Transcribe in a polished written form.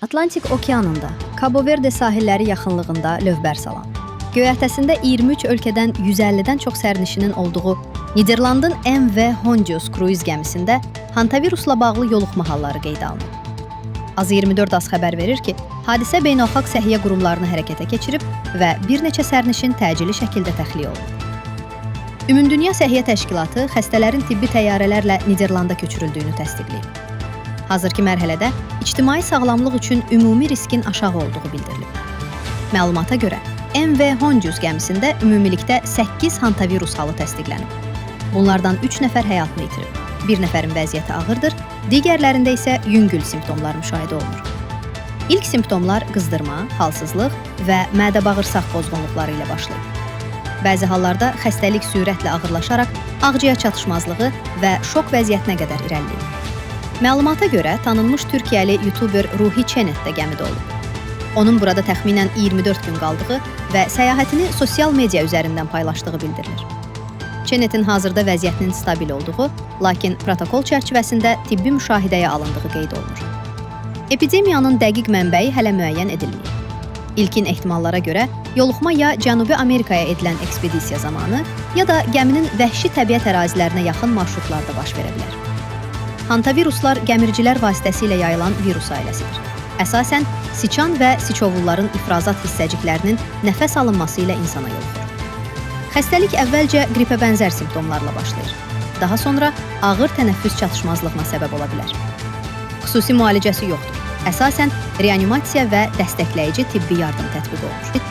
Atlantik okeanında, Cabo Verde sahilləri yaxınlığında lövbər salan, göyərtəsində 23 ölkədən 150-dən çox sərnişinin olduğu Niderlandın MV Hondius kruiz gəmisində hantavirusla bağlı yoluxma halları qeydə alınıb. Az24 xəbər verir ki, hadisə beynəlxalq səhiyyə qurumlarını hərəkətə keçirib və bir neçə sərnişin təcili şəkildə təxliyə olunub. Ümumdünya Səhiyyə Təşkilatı xəstələrin tibbi təyyarələrlə Niderlanda köçürüldüyünü təsdiqləyib. Hazırki mərhələdə ictimai sağlamlıq üçün ümumi riskin aşağı olduğu bildirilib. Məlumata görə, MV Hondius gəmisində ümumilikdə 8 hantavirus halı təsdiqlənib. Bunlardan 3 nəfər həyatını itirib, bir nəfərin vəziyyəti ağırdır, digərlərində isə yüngül simptomlar müşahidə olunur. İlk simptomlar qızdırma, halsızlıq və mədə-bağırsaq pozğunluqları ilə başlayıb. Bəzi hallarda xəstəlik sürətlə ağırlaşaraq ağciyər çatışmazlığı və şok vəziyyətinə qədər irəliləyib. Məlumata görə tanınmış Türkiyəli YouTuber Ruhi Çenet də gəmidə olub. Onun burada təxminən 24 gün qaldığı və səyahətini sosial media üzərindən paylaşdığı bildirilir. Çenetin hazırda vəziyyətinin stabil olduğu, lakin protokol çərçivəsində tibbi müşahidəyə alındığı qeyd olunur. Epidemiyanın dəqiq mənbəyi hələ müəyyən edilməyib. İlkin ehtimallara görə yoluxma ya Cənubi Amerikaya edilən ekspedisiya zamanı, ya da gəminin vəhşi təbiət ərazilərinə yaxın marşrutlarda baş verə bilər. Hantaviruslar gəmiricilər vasitəsilə yayılan virus ailəsidir. Əsasən, siçan və siçovulların ifrazat hissəciklərinin nəfəs alınması ilə insana yoluxur. Xəstəlik əvvəlcə qripə bənzər simptomlarla başlayır. Daha sonra ağır tənəffüs çatışmazlığına səbəb ola bilər. Xüsusi müalicəsi yoxdur. Əsasən, reanimasiya və dəstəkləyici tibbi yardım tətbiq olunur.